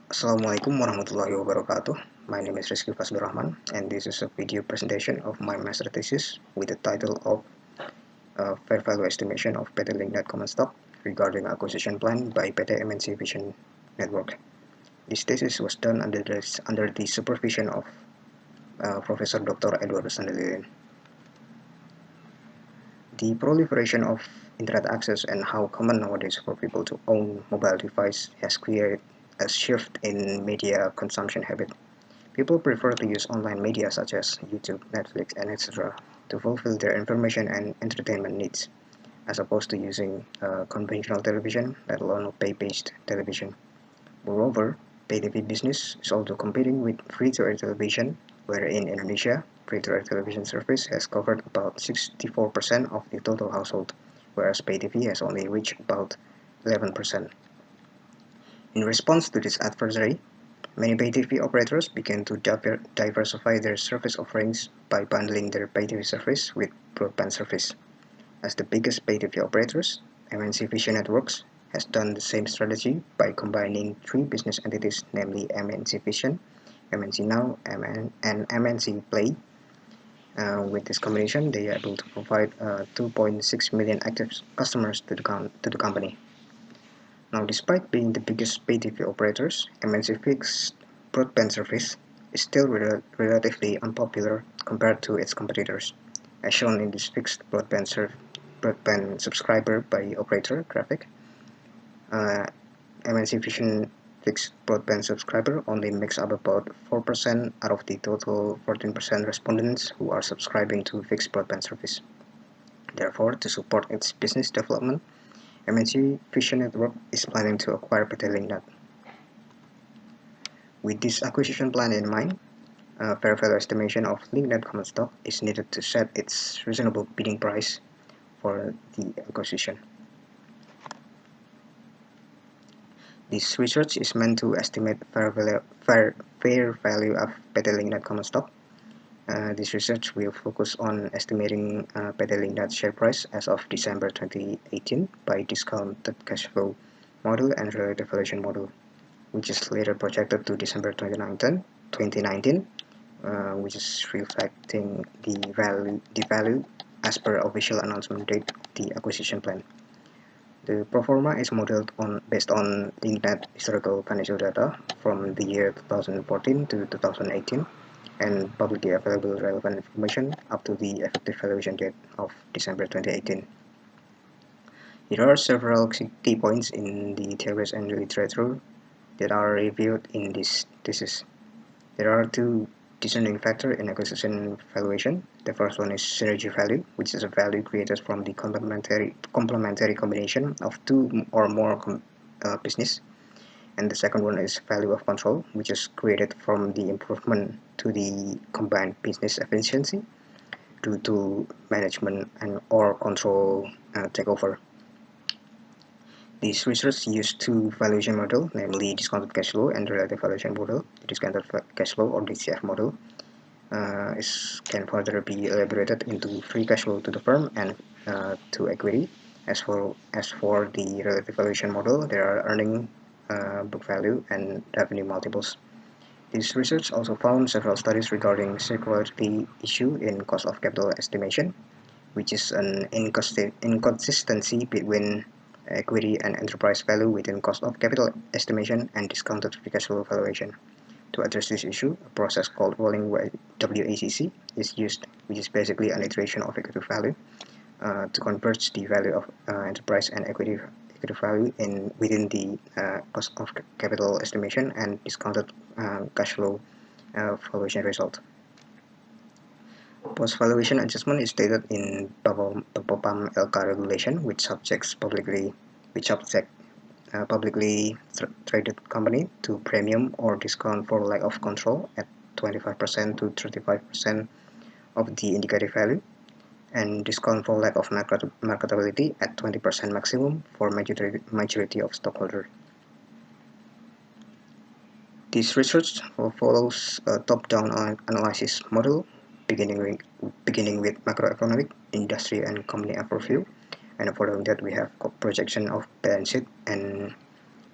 Assalamualaikum warahmatullahi wabarakatuh. My name is Rizki Fazlur Rachman, and this is a video presentation of my master thesis with the title of Fair Value Estimation of PT Link Common Stock regarding acquisition plan by PT MNC Vision Network. This thesis was done under the supervision of Professor Dr. Edward Sandelin. The proliferation of internet access and how common nowadays for people to own mobile device has created a shift in media consumption habit. People prefer to use online media such as YouTube, Netflix, and etc. to fulfill their information and entertainment needs, as opposed to using conventional television, let alone pay-based television. Moreover, pay TV business is also competing with free-to-air television, where in Indonesia, free-to-air television service has covered about 64% of the total household, whereas pay TV has only reached about 11%. In response to this adversary, many pay TV operators began to diversify their service offerings by bundling their pay TV service with broadband service. As the biggest pay TV operators, MNC Vision Networks has done the same strategy by combining three business entities, namely MNC Vision, MNC Now, and MNC Play. With this combination, they are able to provide 2.6 million active customers to the company. Now, despite being the biggest pay TV operators, MNC Fixed broadband service is still relatively unpopular compared to its competitors, as shown in this fixed broadband subscriber by operator graphic. MNC Vision fixed broadband subscriber only makes up about 4% out of the total 14% respondents who are subscribing to fixed broadband service. Therefore, to support its business development, MNC Vision Network is planning to acquire PT LinkNet. With this acquisition plan in mind, a fair value estimation of LinkNet common stock is needed to set its reasonable bidding price for the acquisition. This research is meant to estimate fair value of PT LinkNet common stock. This research will focus on estimating PT LinkNet share price as of December 2018 by discounted cash flow model and relative valuation model, which is later projected to December 2019, which is reflecting the value as per official announcement date of the acquisition plan. The pro forma is modeled based on LinkNet historical financial data from the year 2014 to 2018 and publicly available relevant information up to the effective valuation date of December 2018. There are several key points in the theories and literature that are reviewed in this thesis. There are two discerning factors in acquisition valuation. The first one is synergy value, which is a value created from the complementary combination of two or more business. And the second one is value of control, which is created from the improvement to the combined business efficiency due to management and or control takeover. This research used two valuation models, namely discounted cash flow and relative valuation model. The discounted cash flow or DCF model can further be elaborated into free cash flow to the firm and to equity. As for the relative valuation model, there are earning, book value, and revenue multiples. This research also found several studies regarding circularity issue in cost of capital estimation, which is an inconsistency between equity and enterprise value within cost of capital estimation and discounted free cash flow valuation. To address this issue, a process called rolling WACC is used, which is basically an iteration of equity value to converge the value of enterprise and equity value within the cost of capital estimation and discounted cash flow valuation result. Post-valuation adjustment is stated in PAM LK regulation, which subject publicly traded company to premium or discount for lack of control at 25% to 35% of the indicative value, and discount for lack of marketability at 20% maximum for majority of stockholders. This research follows a top-down analysis model, beginning with macroeconomic, industry, and company overview, and following that we have projection of balance sheet and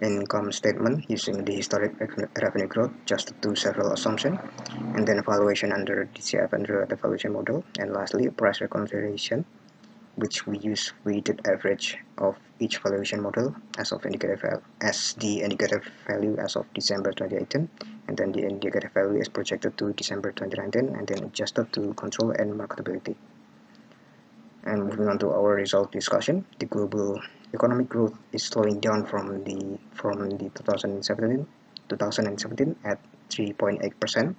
income statement using the historic revenue growth adjusted to several assumptions, and then valuation under DCF under the valuation model, and lastly price reconciliation, which we use weighted average of each valuation model as of the indicative value as of December 2018, and then the indicative value is projected to December 2019, and then adjusted to control and marketability. And moving on to our result discussion, the global economic growth is slowing down from the 2017 at 3.8%,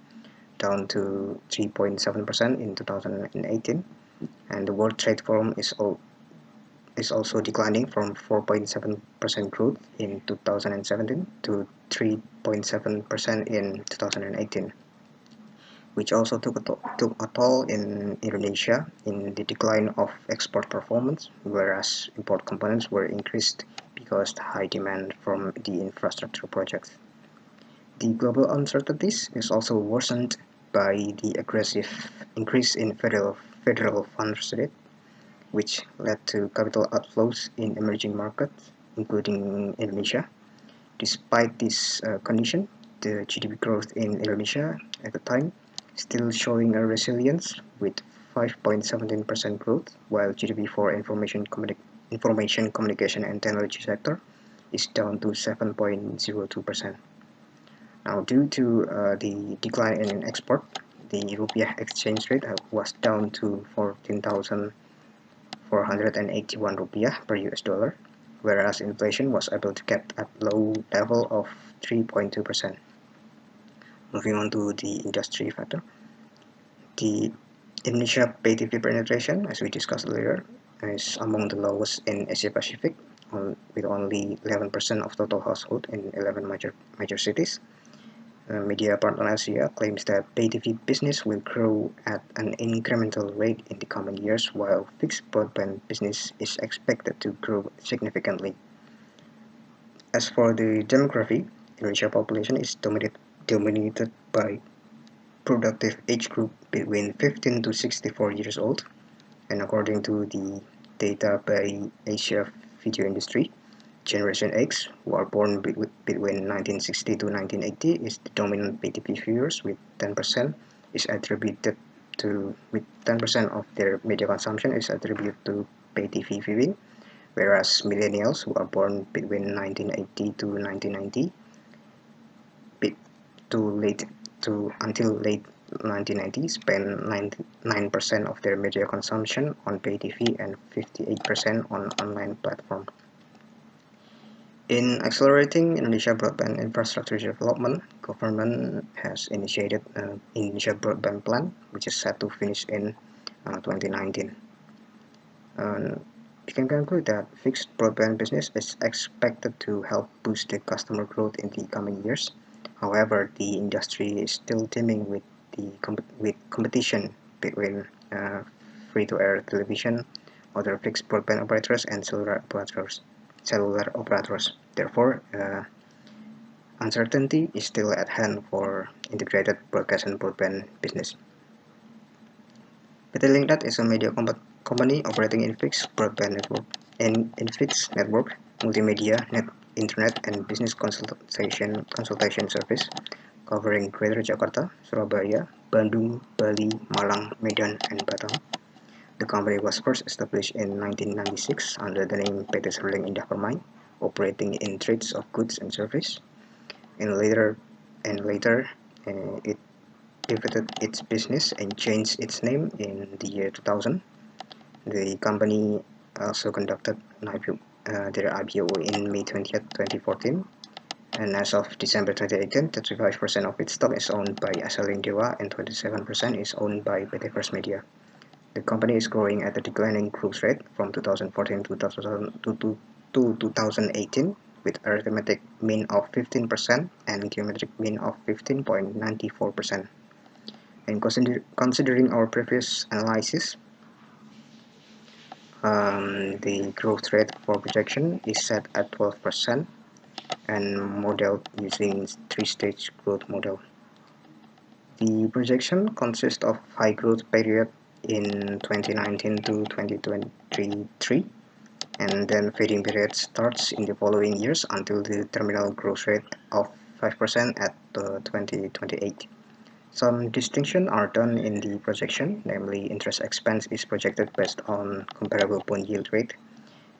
down to 3.7% in 2018, and the World Trade Forum is also declining from 4.7% growth in 2017 to 3.7% in 2018, which also took a toll in Indonesia in the decline of export performance, whereas import components were increased because the high demand from the infrastructure projects. The global uncertainties is also worsened by the aggressive increase in federal funds rate, which led to capital outflows in emerging markets, including Indonesia. Despite this condition, the GDP growth in Indonesia at the time still showing a resilience with 5.17% growth, while GDP for information communication and technology sector is down to 7.02%. Now, due to the decline in export, the rupiah exchange rate was down to 14,481 rupiah per US dollar, whereas inflation was able to get at low level of 3.2%. Moving on to the industry factor, the Indonesia pay TV penetration, as we discussed earlier, is among the lowest in Asia Pacific, with only 11% of total household in 11 major cities. Media Partner Asia claims that pay TV business will grow at an incremental rate in the coming years, while fixed broadband business is expected to grow significantly. As for the demography, Indonesia population is dominated by productive age group between 15 to 64 years old, and according to the data by Asia Video Industry, Generation X, who are born between 1960 to 1980, is the dominant pay TV viewers with 10% of their media consumption is attributed to pay TV viewing, whereas millennials, who are born between 1980 to 1990 until late 1990 spend 99% of their media consumption on pay TV and 58% on online platform. In accelerating Indonesia broadband infrastructure development, government has initiated an Indonesia Broadband Plan, which is set to finish in 2019. We can conclude that fixed broadband business is expected to help boost the customer growth in the coming years. However, the industry is still teeming with competition between free-to-air television, other fixed broadband operators, and cellular operators. Therefore, uncertainty is still at hand for integrated broadcast and broadband business. PT Lingkat is a media company operating in fixed broadband network and in fixed network, multimedia, internet, and business consultation service, covering Greater Jakarta, Surabaya, Bandung, Bali, Malang, Medan, and Batam. The company was first established in 1996 under the name PT Serling Indah Permai, operating in trades of goods and service. And later, it pivoted its business and changed its name in the year 2000. The company also conducted their IPO in May 20th, 2014. And as of December 2018, 35% of its stock is owned by Asaling Dewa and 27% is owned by PT First Media. The company is growing at a declining growth rate from 2014 to 2018, with arithmetic mean of 15% and geometric mean of 15.94%. And considering our previous analysis, the growth rate for projection is set at 12% and modeled using three-stage growth model. The projection consists of high growth period in 2019 to 2023, and then fading period starts in the following years until the terminal growth rate of 5% at 2028. Some distinctions are done in the projection, namely interest expense is projected based on comparable bond yield rate,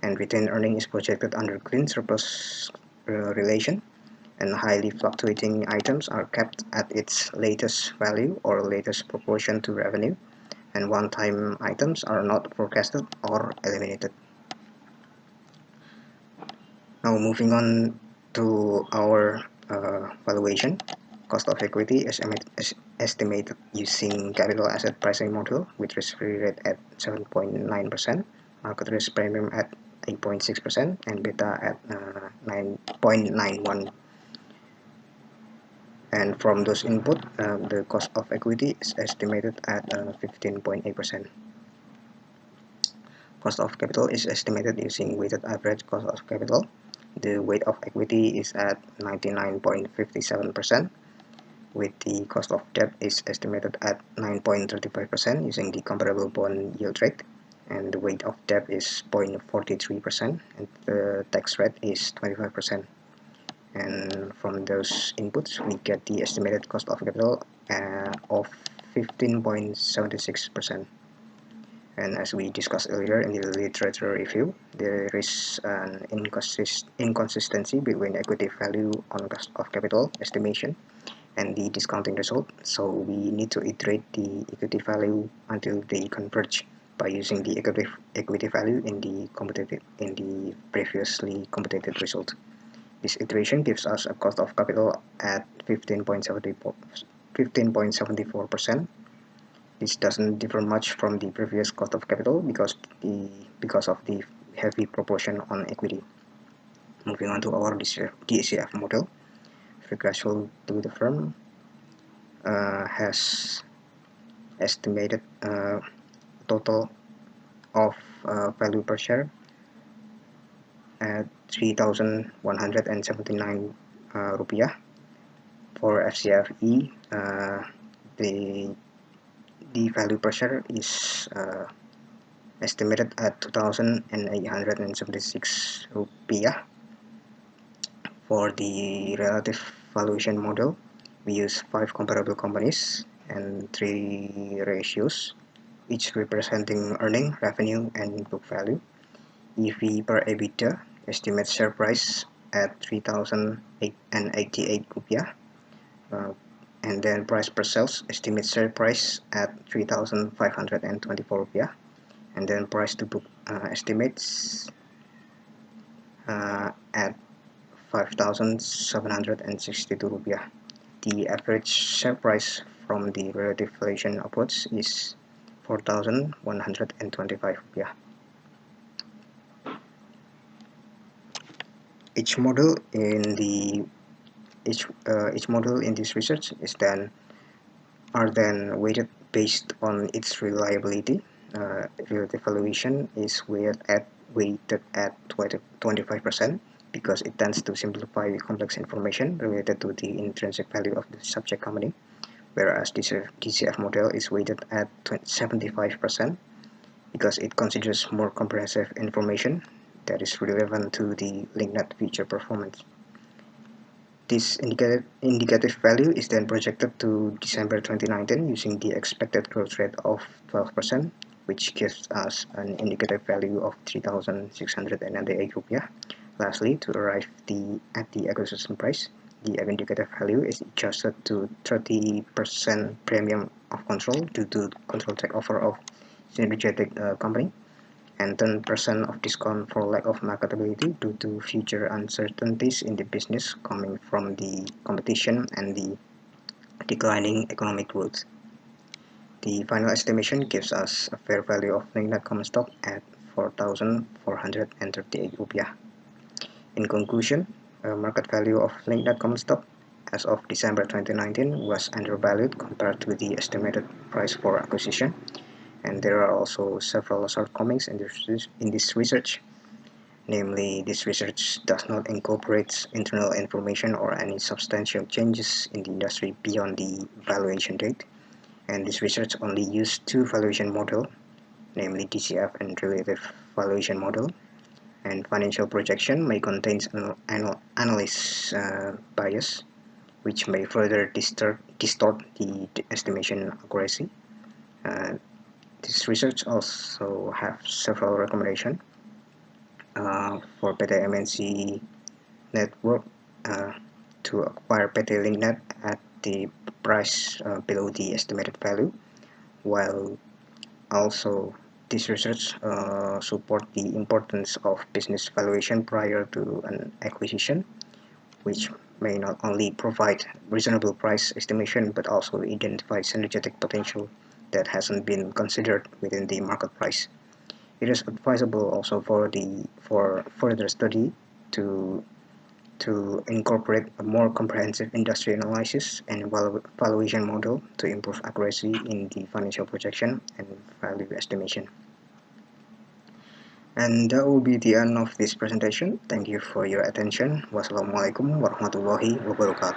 and retained earning is projected under clean surplus relation, and highly fluctuating items are kept at its latest value or latest proportion to revenue, and one-time items are not forecasted or eliminated. Now moving on to our valuation. Cost of equity is estimated using capital asset pricing model with risk-free rate at 7.9%, market risk premium at 8.6%, and beta at 9.91. And from those input, the cost of equity is estimated at 15.8%. Cost of capital is estimated using weighted average cost of capital. The weight of equity is at 99.57%, with the cost of debt is estimated at 9.35% using the comparable bond yield rate, and the weight of debt is 0.43%, and the tax rate is 25%. And from those inputs, we get the estimated cost of capital of 15.76%. And as we discussed earlier in the literature review, there is an inconsistency between equity value on cost of capital estimation and the discounting result, so we need to iterate the equity value until they converge by using the equity value in the previously computed result. This iteration gives us a cost of capital at 15.74%. This doesn't differ much from the previous cost of capital because of the heavy proportion on equity. Moving on to our DCF model, free cash flow to the firm has estimated total of value per share at 3,179 rupiah. For FCFE, the value per share is estimated at 2,876 rupiah. For the relative valuation model, we use 5 comparable companies and 3 ratios, each representing earning, revenue, and book value. EV per EBITDA estimates share price at 3,088 rupiah, and then price per sales estimates share price at 3,524 rupiah, and then price to book estimates at 5,762 rupiah. The average share price from the relative valuation upwards is 4,125 rupiah. Each model in this research are then weighted based on its reliability. Relative valuation is weighted at 25% because it tends to simplify complex information related to the intrinsic value of the subject company, whereas DCF model is weighted at 75% because it considers more comprehensive information that is relevant to the linked future performance. This indicative value is then projected to December 2019 using the expected growth rate of 12%, which gives us an indicative value of 3,698 rupiah. Lastly, to arrive at the acquisition price, the indicative value is adjusted to 30% premium of control due to control takeover of synergetic company, and 10% of discount for lack of marketability due to future uncertainties in the business coming from the competition and the declining economic growth. The final estimation gives us a fair value of linked common stock at 4,438 rupiah. In conclusion, market value of linked common stock as of December 2019 was undervalued compared to the estimated price for acquisition, and there are also several shortcomings in this research. Namely, this research does not incorporate internal information or any substantial changes in the industry beyond the valuation date, and this research only used 2 valuation models, namely DCF and relative valuation model, and financial projection may contain analyst bias, which may further distort the estimation accuracy. Uh, this research also have several recommendations for PT MNC network uh, to acquire PT LinkNet at the price below the estimated value, while also this research support the importance of business valuation prior to an acquisition, which may not only provide reasonable price estimation but also identify synergetic potential that hasn't been considered within the market price. It is advisable also for further study to to incorporate a more comprehensive industry analysis and valuation model to improve accuracy in the financial projection and value estimation. And that will be the end of this presentation. Thank you for your attention. Wassalamualaikum warahmatullahi wabarakatuh.